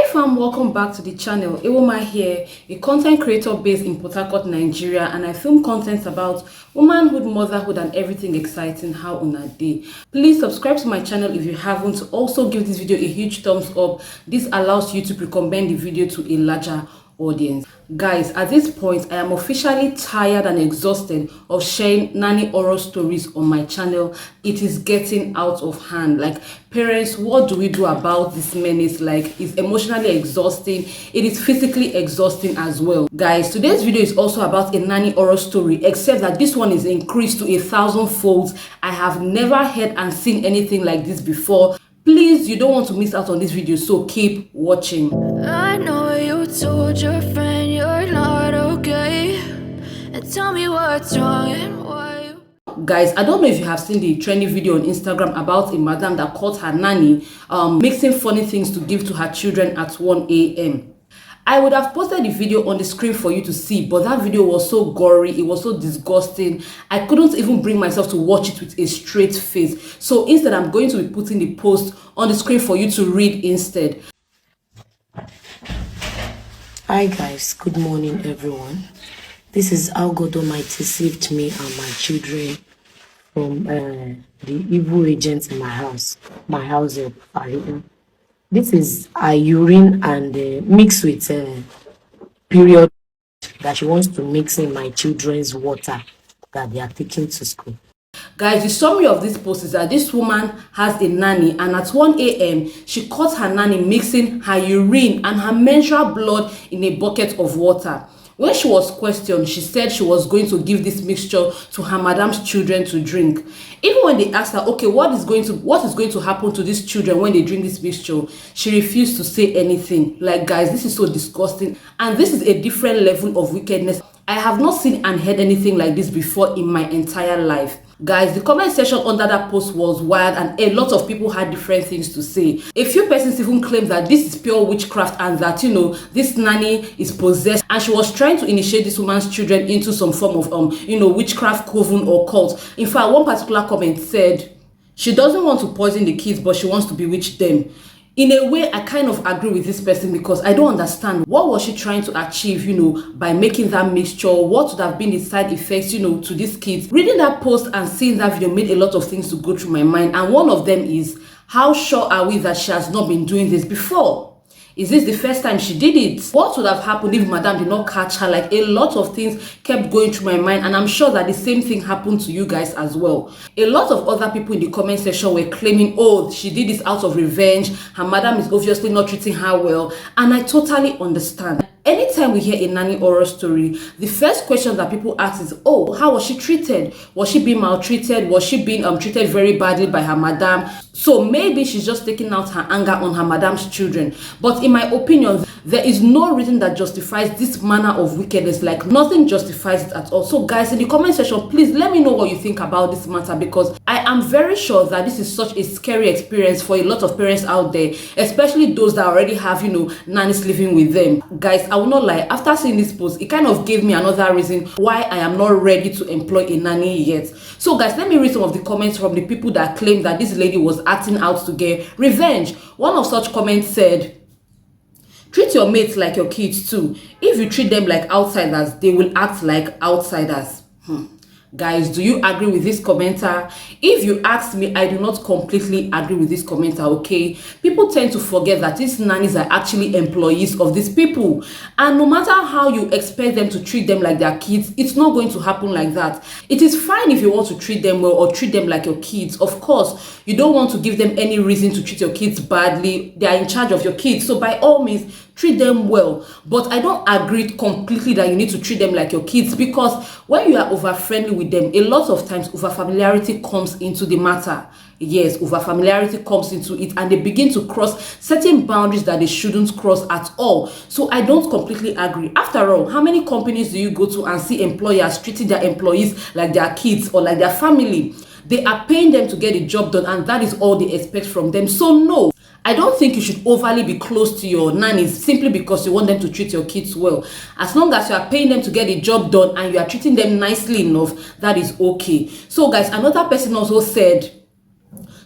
Hi fam, welcome back to the channel. Ewoma here, a content creator based in Port Harcourt, Nigeria, and I film content about womanhood, motherhood, and everything exciting how on a day. Please subscribe to my channel if you haven't. Also give this video a huge thumbs up. This allows you to recommend the video to a larger audience. Guys, at this point I am officially tired and exhausted of sharing nanny horror stories on my channel. It is getting out of hand. Like, parents, what do we do about this menace? Like, it's emotionally exhausting, it is physically exhausting as well. Guys, today's video is also about a nanny horror story, except that this one is increased to 1,000 folds. I have never heard and seen anything like this before. Please, you don't want to miss out on this video, so keep watching. I know you told your friend you're not okay, and tell me what's wrong and why you... Guys, I don't know if you have seen the trendy video on Instagram about a madam that caught her nanny mixing funny things to give to her children at 1 a.m. I would have posted the video on the screen for you to see, but that video was so gory, it was so disgusting. I couldn't even bring myself to watch it with a straight face. So instead, I'm going to be putting the post on the screen for you to read instead. Hi guys, good morning everyone. This is how God Almighty saved me and my children from the evil agents in my house help. This is a urine and mixed with period that she wants to mix in my children's water that they are taking to school. Guys, the summary of this post is that this woman has a nanny, and at 1 a.m. she caught her nanny mixing her urine and her menstrual blood in a bucket of water. When she was questioned, she said she was going to give this mixture to her madam's children to drink. Even when they asked her, okay, what is going to happen to these children when they drink this mixture, she refused to say anything. Like, guys, this is so disgusting, and this is a different level of wickedness. I have not seen and heard anything like this before in my entire life. Guys, the comment section under that post was wild, and a lot of people had different things to say. A few persons even claimed that this is pure witchcraft and that, you know, this nanny is possessed and she was trying to initiate this woman's children into some form of witchcraft coven or cult. In fact, one particular comment said she doesn't want to poison the kids, but she wants to bewitch them. In a way, I kind of agree with this person, because I don't understand what was she trying to achieve, by making that mixture. What would have been the side effects, to these kids? Reading that post and seeing that video made a lot of things to go through my mind, and one of them is, how sure are we that she has not been doing this before? Is this the first time she did it? What would have happened if madam did not catch her? Like, a lot of things kept going through my mind, and I'm sure that the same thing happened to you guys as well. A lot of other people in the comment section were claiming, oh, she did this out of revenge, her madam is obviously not treating her well, and I totally understand. Anytime we hear a nanny horror story, the first question that people ask is, oh, how was she treated? Was she being maltreated? Was she being treated very badly by her madam? So maybe she's just taking out her anger on her madam's children. But in my opinion, there is no reason that justifies this manner of wickedness. Like, nothing justifies it at all. So guys, in the comment section, please let me know what you think about this matter, because I am very sure that this is such a scary experience for a lot of parents out there, especially those that already have, nannies living with them. Guys, I will not lie, after seeing this post, it kind of gave me another reason why I am not ready to employ a nanny yet. So guys, let me read some of the comments from the people that claim that this lady was acting out to get revenge. One of such comments said, treat your mates like your kids too. If you treat them like outsiders, they will act like outsiders. Guys, do you agree with this commenter? If you ask me, I do not completely agree with this commenter, okay? People tend to forget that these nannies are actually employees of these people. And no matter how you expect them to treat them like their kids, it's not going to happen like that. It is fine if you want to treat them well or treat them like your kids. Of course, you don't want to give them any reason to treat your kids badly. They are in charge of your kids. So by all means, treat them well. But I don't agree completely that you need to treat them like your kids, because when you are over friendly with them, a lot of times over familiarity comes into the matter. Yes, over familiarity comes into it, and they begin to cross certain boundaries that they shouldn't cross at all. So I don't completely agree. After all, how many companies do you go to and see employers treating their employees like their kids or like their family? They are paying them to get the job done, and that is all they expect from them. So no, I don't think you should overly be close to your nannies simply because you want them to treat your kids well. As long as you are paying them to get the job done and you are treating them nicely enough, that is okay. So guys, another person also said,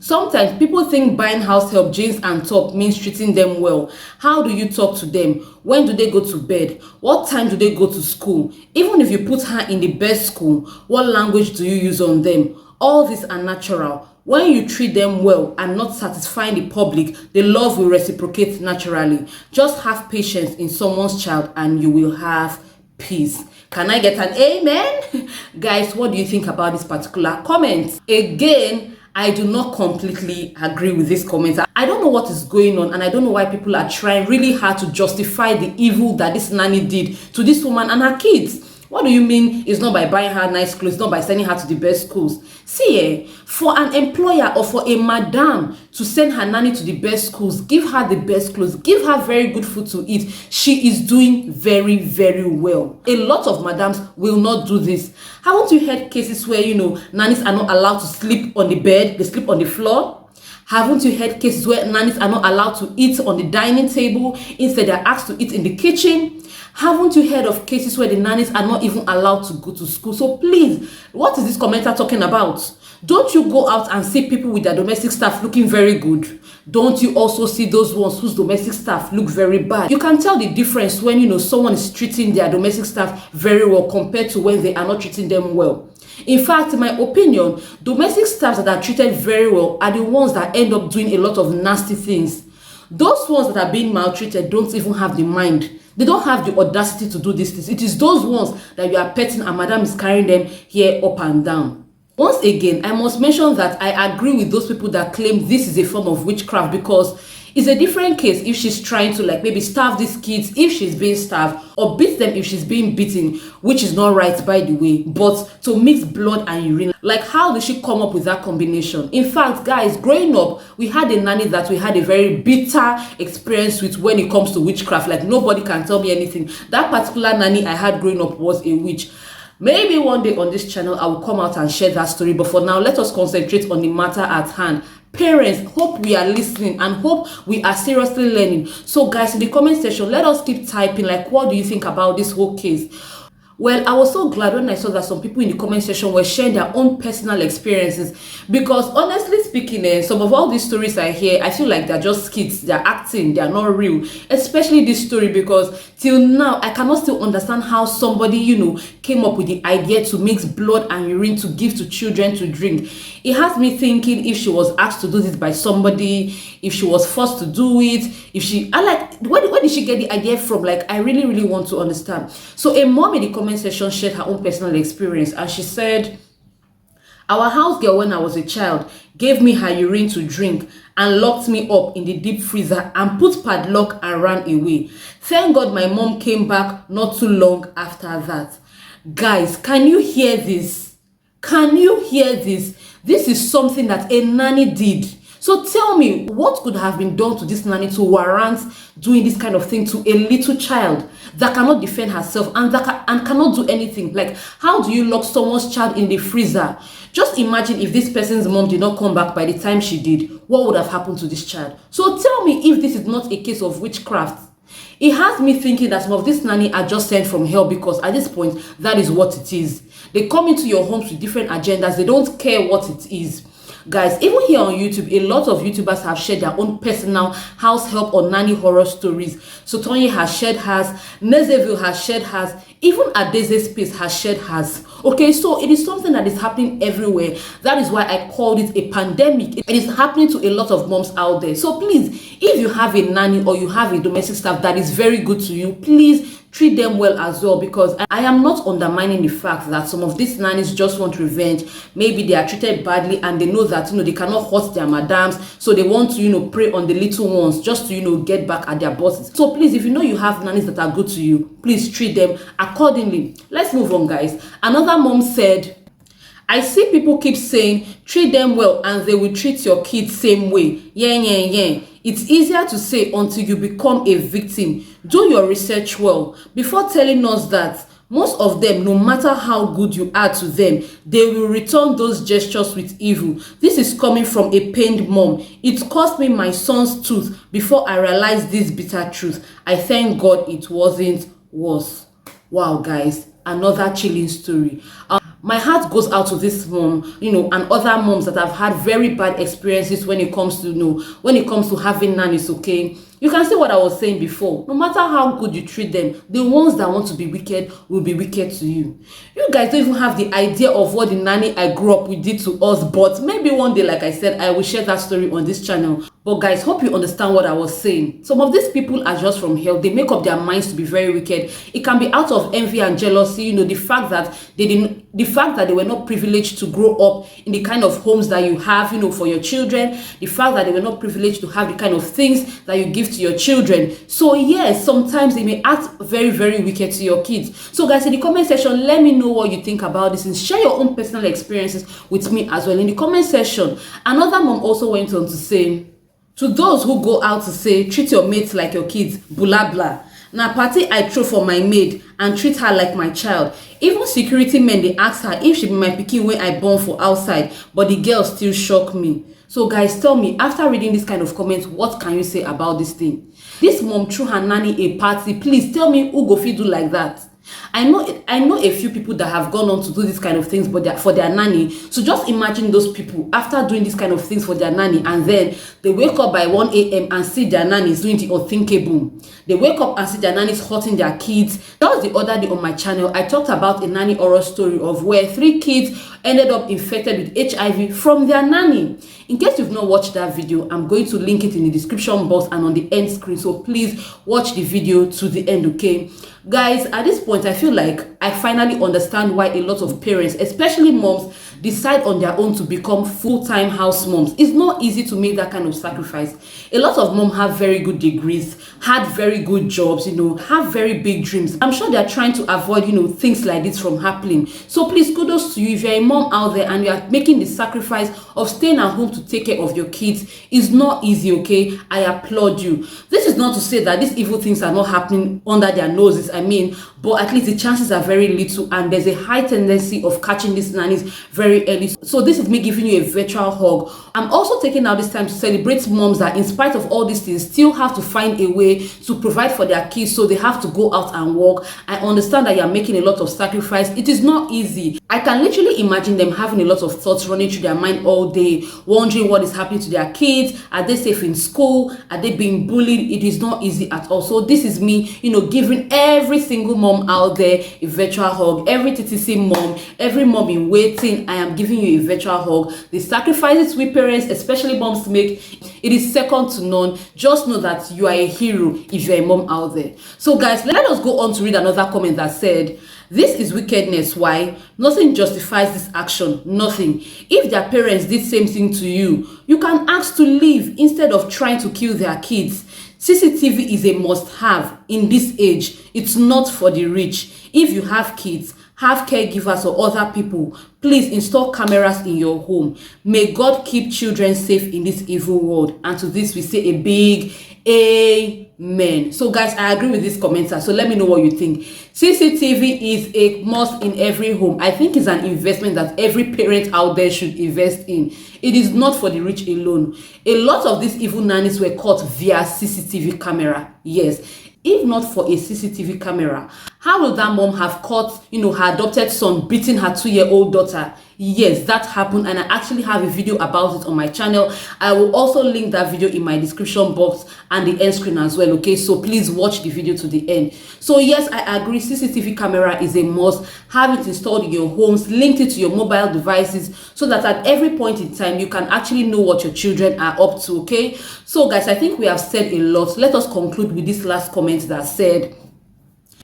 Sometimes people think buying house help, jeans and top means treating them well. How do you talk to them? When do they go to bed? What time do they go to school? Even if you put her in the best school, what language do you use on them? All these are natural. When you treat them well and not satisfying the public, the love will reciprocate naturally. Just have patience in someone's child and you will have peace. Can I get an amen? Guys, what do you think about this particular comment? Again, I do not completely agree with this comment. I don't know what is going on, and I don't know why people are trying really hard to justify the evil that this nanny did to this woman and her kids. What do you mean it's not by buying her nice clothes, not by sending her to the best schools? See, for an employer or for a madam to send her nanny to the best schools, give her the best clothes, give her very good food to eat, she is doing very, very well. A lot of madams will not do this. Haven't you heard cases where, nannies are not allowed to sleep on the bed, they sleep on the floor? Haven't you heard cases where nannies are not allowed to eat on the dining table, instead they're asked to eat in the kitchen? Haven't you heard of cases where the nannies are not even allowed to go to school? So please, what is this commenter talking about? Don't you go out and see people with their domestic staff looking very good? Don't you also see those ones whose domestic staff look very bad? You can tell the difference when someone is treating their domestic staff very well compared to when they are not treating them well. In fact, in my opinion, domestic staffs that are treated very well are the ones that end up doing a lot of nasty things. Those ones that are being maltreated don't even have the mind. They don't have the audacity to do these things. It is those ones that you are petting and madam is carrying them here up and down. Once again, I must mention that I agree with those people that claim this is a form of witchcraft, because it's a different case if she's trying to maybe starve these kids if she's being starved, or beat them if she's being beaten, which is not right, by the way. But to mix blood and urine, how did she come up with that combination? In fact, guys, growing up, we had a nanny that we had a very bitter experience with when it comes to witchcraft. Nobody can tell me anything. That particular nanny I had growing up was a witch. Maybe one day on this channel I will come out and share that story, but for now, let us concentrate on the matter at hand. Parents, hope we are listening and hope we are seriously learning. So guys, in the comment section, let us keep typing what do you think about this whole case? Well, I was so glad when I saw that some people in the comment section were sharing their own personal experiences, because honestly speaking, some of all these stories I hear, I feel like they're just skits, they're acting, they're not real. Especially this story, because till now I cannot still understand how somebody came up with the idea to mix blood and urine to give to children to drink. It has me thinking if she was asked to do this by somebody, if she was forced to do it, if she where did she get the idea from? I really want to understand. So a mom in the comment section shared her own personal experience, and she said, our house girl, when I was a child, gave me her urine to drink and locked me up in the deep freezer and put padlock and ran away. Thank God my mom came back not too long after that. Guys, can you hear this? Can you hear this? This is something that a nanny did. So tell me, what could have been done to this nanny to warrant doing this kind of thing to a little child that cannot defend herself and cannot do anything? How do you lock someone's child in the freezer? Just imagine if this person's mom did not come back by the time she did. What would have happened to this child? So tell me if this is not a case of witchcraft. It has me thinking that some of these nanny are just sent from hell, because at this point, that is what it is. They come into your homes with different agendas. They don't care what it is. Guys, even here on YouTube, a lot of YouTubers have shared their own personal house help or nanny horror stories. So Tony has shared hers, Nezeville has shared hers, even Adeze Space has shared hers. Okay, so it is something that is happening everywhere. That is why I called it a pandemic. It is happening to a lot of moms out there. So please, if you have a nanny or you have a domestic staff that is very good to you, please treat them well as well, because I am not undermining the fact that some of these nannies just want revenge. Maybe they are treated badly and they know that they cannot hurt their madams, so they want to prey on the little ones just to get back at their bosses. So please, if you have nannies that are good to you, please treat them accordingly. Let's move on, guys. Another mom said, I see people keep saying treat them well and they will treat your kids same way. Yeah. It's easier to say until you become a victim. Do your research well before telling us that most of them, no matter how good you are to them, they will return those gestures with evil. This is coming from a pained mom. It cost me my son's tooth before I realized this bitter truth. I thank God it wasn't worse. Wow, guys, another chilling story. My heart goes out to this mom, and other moms that have had very bad experiences when it comes to, when it comes to having nannies, okay? You can see what I was saying before. No matter how good you treat them, the ones that want to be wicked will be wicked to you. You guys don't even have the idea of what the nanny I grew up with did to us, but maybe one day, like I said, I will share that story on this channel. But guys, hope you understand what I was saying. Some of these people are just from hell. They make up their minds to be very wicked. It can be out of envy and jealousy, the fact that they were not privileged to grow up in the kind of homes that you have, for your children, the fact that they were not privileged to have the kind of things that you give to your children. So yes, sometimes they may act very, very wicked to your kids. So guys, in the comment section, let me know what you think about this and share your own personal experiences with me as well in the comment section. Another mom also went on to say, to those who go out to say, treat your mates like your kids, blah blah. Na party I throw for my maid and treat her like my child. Even security men, they ask her if she be my pikin when I born for outside, but the girl still shock me. So guys, tell me, after reading this kind of comments, what can you say about this thing? This mom threw her nanny a party. Please tell me who go fit do like that. I know a few people that have gone on to do this kind of things, but for their nanny. So just imagine those people after doing this kind of things for their nanny, and then they wake up by 1 a.m. and see their nannies doing the unthinkable. They wake up and see their nannies hurting their kids. That was the other day on my channel. I talked about a nanny horror story of where 3 kids ended up infected with HIV from their nanny. In case you've not watched that video, I'm going to link it in the description box and on the end screen. So please watch the video to the end, okay? Guys, at this point, I feel like I finally understand why a lot of parents, especially moms, decide on their own to become full-time house moms. It's not easy to make that kind of sacrifice. A lot of moms have very good degrees, had very good jobs, have very big dreams. I'm sure they're trying to avoid, things like this from happening. So please, kudos to you. If you're a mom out there and you are making the sacrifice of staying at home to take care of your kids, it's not easy, okay? I applaud you. This is not to say that these evil things are not happening under their noses, but at least the chances are very little, and there's a high tendency of catching these nannies very early. So this is me giving you a virtual hug. I'm also taking out this time to celebrate moms that in spite of all these things still have to find a way to provide for their kids, so they have to go out and work. I understand that you're making a lot of sacrifice. It is not easy. I can literally imagine them having a lot of thoughts running through their mind all day, wondering what is happening to their kids. Are they safe in school? Are they being bullied? It is not easy at all. So this is me, giving every single mom out there a virtual hug. Every TTC mom, every mom in waiting, I am giving you a virtual hug. The sacrifices we parents, especially moms, make, it is second to none. Just know that you are a hero if you're a mom out there. So guys, let us go on to read another comment that said, this is wickedness. Why? Nothing justifies this action. Nothing. If their parents did same thing to you, you can ask to leave instead of trying to kill their kids. CCTV is a must-have in this age. It's not for the rich. If you have kids, have caregivers or other people, please install cameras in your home. May God keep children safe in this evil world. And to this we say a big amen. So guys, I agree with this commenter. So let me know what you think. CCTV is a must in every home. I think it's an investment that every parent out there should invest in. It is not for the rich alone. A lot of these evil nannies were caught via CCTV camera. Yes. If not for a CCTV camera, how will that mom have caught, her adopted son beating her 2-year-old daughter? Yes, that happened, and I actually have a video about it on my channel. I will also link that video in my description box and the end screen as well, okay? So please watch the video to the end. So yes, I agree, CCTV camera is a must. Have it installed in your homes, linked it to your mobile devices, so that at every point in time, you can actually know what your children are up to, okay? So guys, I think we have said a lot. Let us conclude with this last comment that said,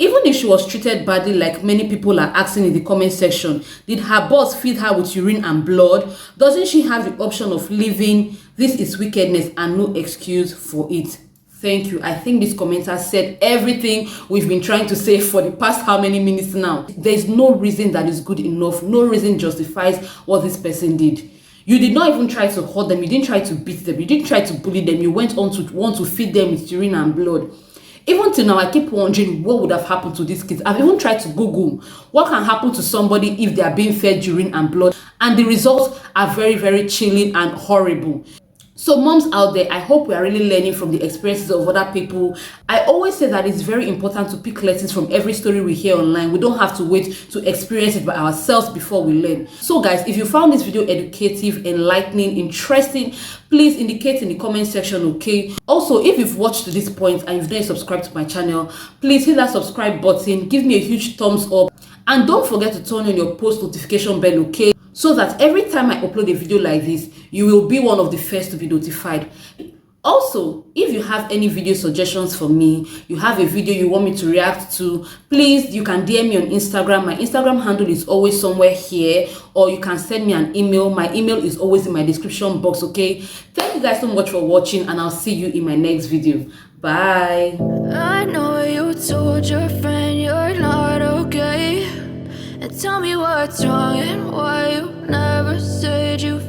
even if she was treated badly, like many people are asking in the comment section, did her boss feed her with urine and blood? Doesn't she have the option of leaving? This is wickedness and no excuse for it. Thank you. I think this commenter said everything we've been trying to say for the past how many minutes now. There's no reason that is good enough. No reason justifies what this person did. You did not even try to hurt them. You didn't try to beat them. You didn't try to bully them. You went on to want to feed them with urine and blood. Even till now, I keep wondering what would have happened to these kids. I've even tried to Google what can happen to somebody if they are being fed urine and blood. And the results are very, very chilling and horrible. So moms out there, I hope we are really learning from the experiences of other people. I always say that it's very important to pick lessons from every story we hear online. We don't have to wait to experience it by ourselves before we learn. So guys, if you found this video educative, enlightening, interesting, please indicate in the comment section, okay? Also, if you've watched to this point and you've not subscribed to my channel, please hit that subscribe button, give me a huge thumbs up, and don't forget to turn on your post notification bell, okay? So that every time I upload a video like this, you will be one of the first to be notified. Also, if you have any video suggestions for me, you have a video you want me to react to, please, you can DM me on Instagram. My Instagram handle is always somewhere here, or you can send me an email. My email is always in my description box, okay? Thank you guys so much for watching, and I'll see you in my next video. Bye. I know you told your friend you're not okay, and tell me what's wrong and why you never said you